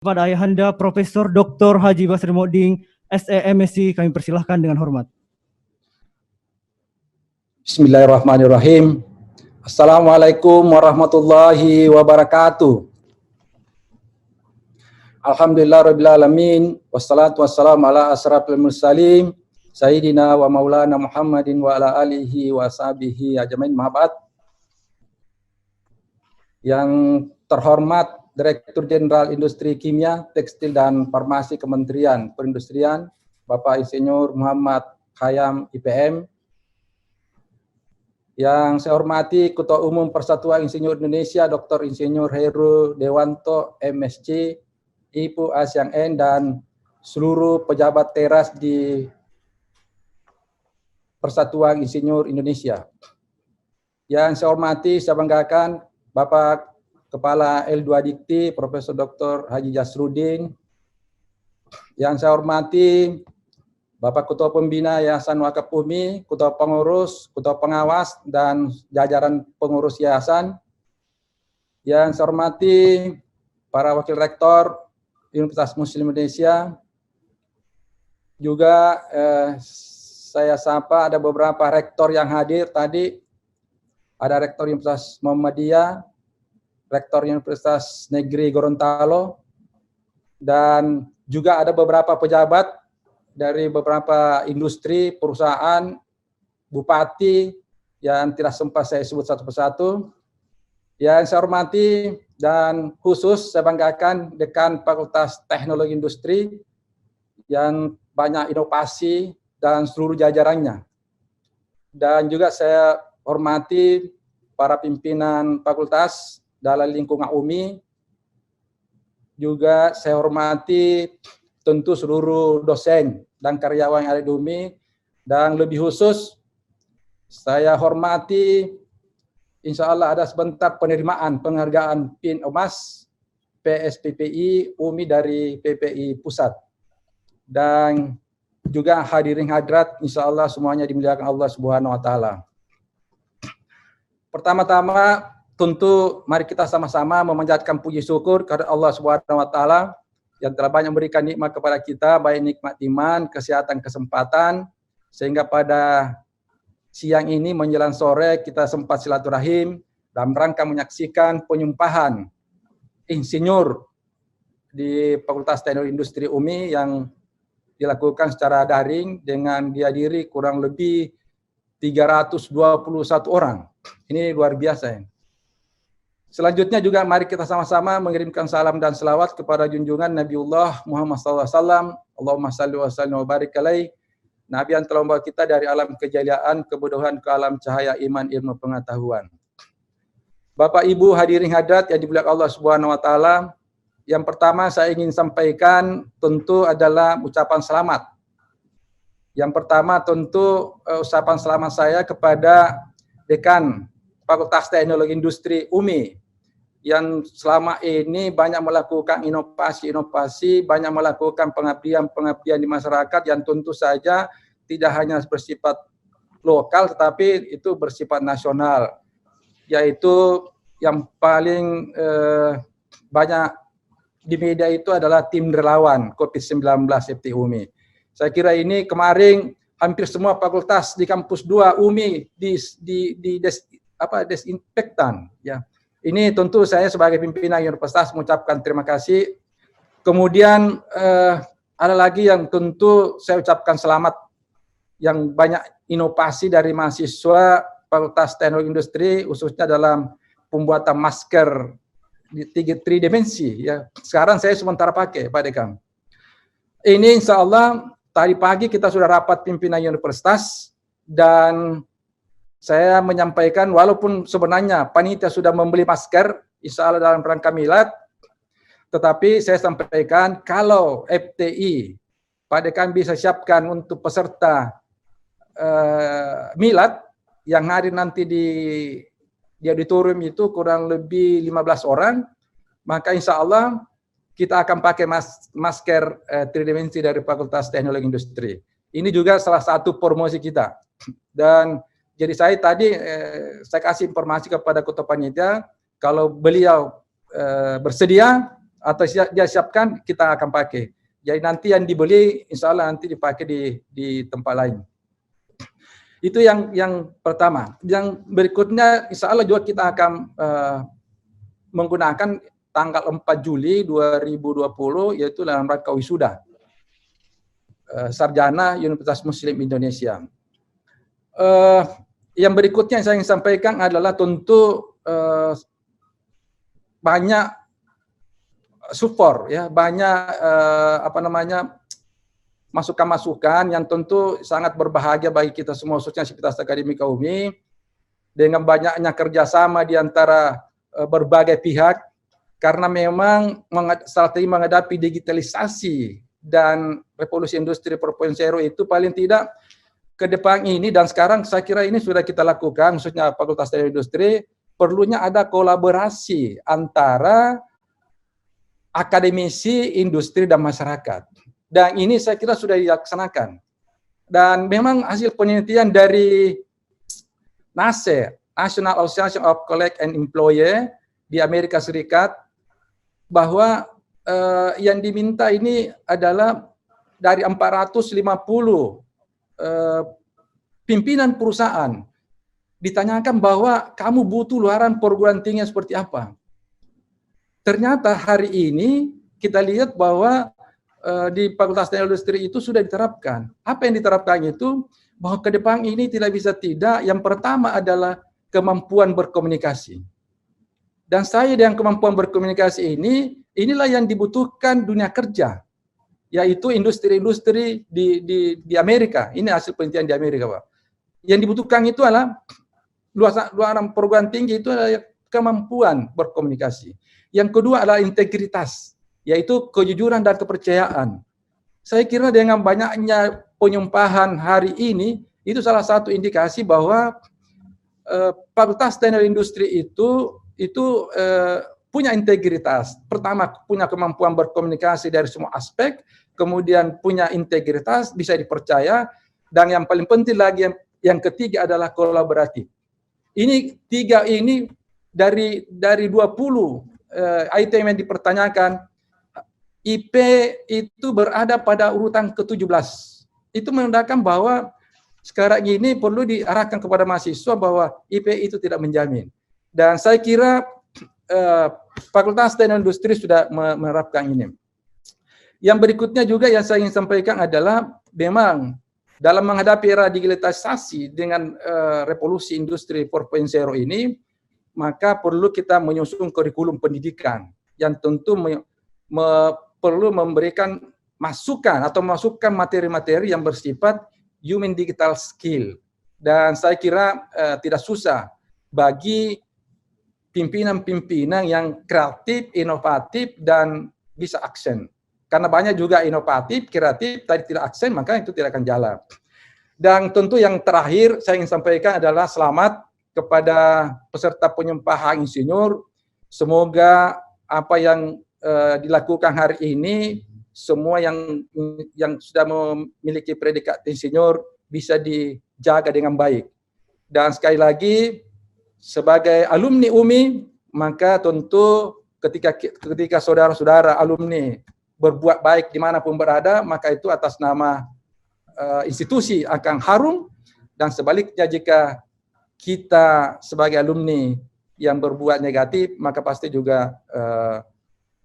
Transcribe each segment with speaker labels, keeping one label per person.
Speaker 1: Kepada Ayahanda Profesor Dr. Haji Basrimuddin, SEMSc, kami persilahkan dengan hormat.
Speaker 2: Bismillahirrahmanirrahim. Assalamualaikum warahmatullahi wabarakatuh. Alhamdulillahirrabbilalamin. Wassalatu wassalamu ala asrafil mursalin Sayyidina wa maulana Muhammadin wa ala alihi wa sahbihi ajmain. Mahabat. Yang terhormat Direktur Jenderal Industri Kimia, Tekstil dan Farmasi Kementerian Perindustrian, Bapak Insinyur Muhammad Khayyam IPM. Yang saya hormati Ketua Umum Persatuan Insinyur Indonesia, Dr. Insinyur Heru Dewanto, MSc, Ibu Asyang N, dan seluruh pejabat teras di Persatuan Insinyur Indonesia. Yang saya hormati, saya banggakan Bapak Kepala L2 Dikti, Profesor Dr. Haji Jasrudin. Yang saya hormati Bapak Ketua Pembina Yayasan Wakaf Umi, Ketua Pengurus, Ketua Pengawas, dan jajaran pengurus yayasan. Yang saya hormati para Wakil Rektor Universitas Muslim Indonesia. Juga saya sapa ada beberapa rektor yang hadir tadi. Ada Rektor Universitas Muhammadiyah, Rektor Universitas Negeri Gorontalo, dan juga ada beberapa pejabat dari beberapa industri, perusahaan, bupati yang tidak sempat saya sebut satu persatu. Yang saya hormati dan khusus saya banggakan Dekan Fakultas Teknologi Industri yang banyak inovasi dan seluruh jajarannya. Dan juga saya hormati para pimpinan fakultas dalam lingkungan UMI. Juga saya hormati tentu seluruh dosen dan karyawan yang ada di UMI, dan lebih khusus saya hormati, insya Allah ada sebentar penerimaan penghargaan PIN Emas PSPPI UMI dari PPI Pusat, dan juga hadirin hadirat insya Allah semuanya dimuliakan Allah Subhanahu Wa Taala. Pertama-tama tentu mari kita sama-sama memanjatkan puji syukur kepada Allah Subhanahu Wa Taala yang telah banyak memberikan nikmat kepada kita, baik nikmat iman, kesehatan, kesempatan, sehingga pada siang ini menjelang sore kita sempat silaturahim dalam rangka menyaksikan penyumpahan insinyur di Fakultas Teknologi Industri UMI yang dilakukan secara daring dengan dihadiri kurang lebih 321 orang. Ini luar biasa ya. Selanjutnya juga mari kita sama-sama mengirimkan salam dan selawat kepada junjungan Nabiullah Muhammad SAW. Allahumma salli wa sallim wa barik alaih. Nabi yang telah membawa kita dari alam kejayaan, kebodohan ke alam cahaya iman, ilmu, pengetahuan. Bapak Ibu hadirin hadirat yang dimuliakan Allah Subhanahu Wa Taala. Yang pertama saya ingin sampaikan tentu adalah ucapan selamat. Yang pertama tentu ucapan selamat saya kepada Dekan Fakultas Teknologi Industri UMI yang selama ini banyak melakukan inovasi-inovasi, banyak melakukan pengabdian di masyarakat yang tentu saja tidak hanya bersifat lokal tetapi itu bersifat nasional, yaitu yang paling banyak di media itu adalah tim relawan COVID-19 FT UMI. Saya kira ini kemarin hampir semua fakultas di kampus 2 UMI desinfektan ya. Ini tentu saya sebagai pimpinan universitas mengucapkan terima kasih. Kemudian ada lagi yang tentu saya ucapkan selamat yang banyak inovasi dari mahasiswa Fakultas Teknologi Industri khususnya dalam pembuatan masker di 3 dimensi ya. Sekarang saya sementara pakai Pak Dekan. Ini insya Allah tadi pagi kita sudah rapat pimpinan universitas dan saya menyampaikan walaupun sebenarnya panitia sudah membeli masker insya Allah dalam rangka milad, tetapi saya sampaikan kalau FTI Pak Dekan bisa siapkan untuk peserta milad yang hadir nanti di auditorium itu kurang lebih 15 orang, maka insya Allah kita akan pakai masker tridimensi dari Fakultas Teknologi Industri. Ini juga salah satu promosi kita. Dan jadi saya tadi saya kasih informasi kepada ketua panitia kalau beliau bersedia atau dia siapkan, kita akan pakai. Jadi nanti yang dibeli insya Allah nanti dipakai di tempat lain. Itu yang pertama. Yang berikutnya insya Allah juga kita akan menggunakan tanggal 4 Juli 2020 yaitu dalam rangka wisuda sarjana Universitas Muslim Indonesia. Yang berikutnya yang saya ingin sampaikan adalah tentu banyak support ya, banyak masukan-masukan yang tentu sangat berbahagia bagi kita semua, khususnya Sivitas Akademika UMI, dengan banyaknya kerjasama di antara berbagai pihak, karena memang saat ini menghadapi digitalisasi dan revolusi industri 4.0 itu paling tidak ke depan ini, dan sekarang saya kira ini sudah kita lakukan, khususnya Fakultas Teknik Industri, perlunya ada kolaborasi antara akademisi, industri, dan masyarakat. Dan ini saya kira sudah dilaksanakan. Dan memang hasil penelitian dari NACE, National Association of College and Employer di Amerika Serikat, bahwa yang diminta ini adalah dari 450 pimpinan perusahaan. Ditanyakan bahwa kamu butuh luaran perguruan tinggi seperti apa. Ternyata hari ini kita lihat bahwa di Fakultas Teknik Industri itu sudah diterapkan. Apa yang diterapkan itu? Bahwa ke depan ini tidak bisa tidak. Yang pertama adalah kemampuan berkomunikasi. Dan saya dengan kemampuan berkomunikasi inilah yang dibutuhkan dunia kerja, yaitu industri-industri di Amerika. Ini hasil penelitian di Amerika, Pak. Yang dibutuhkan itu adalah luaran perguruan tinggi itu adalah kemampuan berkomunikasi. Yang kedua adalah integritas, yaitu kejujuran dan kepercayaan. Saya kira dengan banyaknya penyumpahan hari ini, itu salah satu indikasi bahwa Fakultas Teknik Industri itu punya integritas. Pertama, punya kemampuan berkomunikasi dari semua aspek, kemudian punya integritas, bisa dipercaya, dan yang paling penting lagi, yang ketiga adalah kolaboratif. Ini tiga ini dari 20 item yang dipertanyakan, IP itu berada pada urutan ke-17. Itu menandakan bahwa sekarang ini perlu diarahkan kepada mahasiswa bahwa IP itu tidak menjamin. Dan saya kira Fakultas Teknik Industri sudah menerapkan ini. Yang berikutnya juga yang saya ingin sampaikan adalah memang dalam menghadapi era digitalisasi dengan revolusi industri 4.0 ini, maka perlu kita menyusun kurikulum pendidikan yang tentu perlu memberikan masukan atau memasukkan materi-materi yang bersifat human digital skill. Dan saya kira tidak susah bagi pimpinan-pimpinan yang kreatif, inovatif, dan bisa aksen. Karena banyak juga inovatif, kreatif, tadi tidak aksen, maka itu tidak akan jalan. Dan tentu yang terakhir saya ingin sampaikan adalah selamat kepada peserta penyumpahan insinyur. Semoga apa yang dilakukan hari ini, semua yang sudah memiliki predikat insinyur bisa dijaga dengan baik. Dan sekali lagi, sebagai alumni UMI, maka tentu ketika saudara-saudara alumni berbuat baik dimanapun berada, maka itu atas nama institusi akan harum, dan sebaliknya jika kita sebagai alumni yang berbuat negatif, maka pasti juga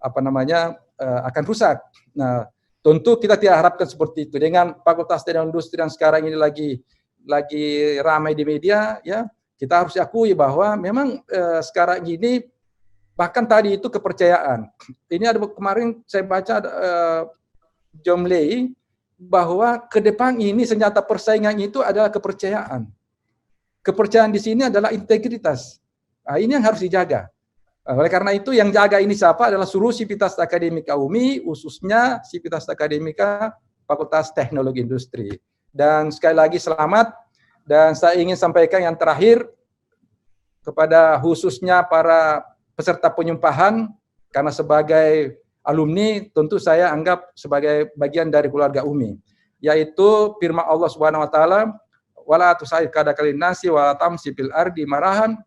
Speaker 2: akan rusak. Nah, tentu kita tidak harapkan seperti itu. Dengan Fakultas Teknik Industri yang sekarang ini lagi ramai di media, ya kita harus akui bahwa memang sekarang ini bahkan tadi itu kepercayaan. Ini ada kemarin saya baca John Lay bahwa ke depan ini senjata persaingan itu adalah kepercayaan. Kepercayaan di sini adalah integritas. Nah, ini yang harus dijaga. Oleh karena itu yang jaga ini siapa adalah seluruh Sivitas Akademika UMI, khususnya Sivitas Akademika Fakultas Teknologi Industri. Dan sekali lagi selamat, dan saya ingin sampaikan yang terakhir kepada khususnya para peserta penyumpahan, karena sebagai alumni tentu saya anggap sebagai bagian dari keluarga UMI, yaitu firman Allah Subhanahu wa taala, wala tusaid kada kalinasi wa tamsi fil ardi marahan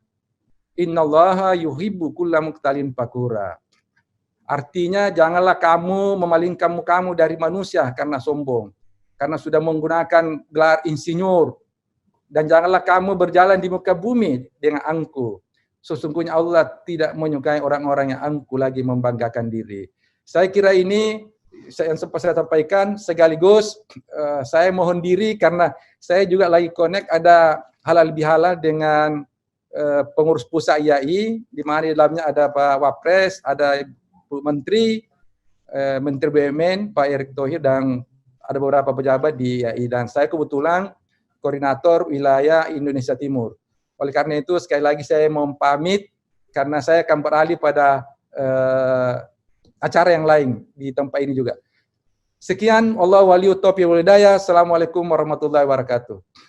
Speaker 2: innallaha yuhibbu kulla muqtalin fakura. Artinya janganlah kamu memalingkan mukamu dari manusia karena sombong, karena sudah menggunakan gelar insinyur. Dan janganlah kamu berjalan di muka bumi dengan angku. Sesungguhnya Allah tidak menyukai orang-orang yang angku lagi membanggakan diri. Saya kira ini yang sempat saya sampaikan, sekaligus saya mohon diri karena saya juga lagi connect ada halal bihalal dengan pengurus pusat IAI, di mana di dalamnya ada Pak Wapres, ada Bu Menteri, Menteri BUMN, Pak Erick Thohir, dan ada beberapa pejabat di IAI. Dan saya kebetulan koordinator wilayah Indonesia Timur. Oleh karena itu sekali lagi saya mau pamit karena saya akan beralih pada acara yang lain di tempat ini juga. Sekian, Allah waliyut taufiq wal hidayah. Assalamualaikum warahmatullahi wabarakatuh.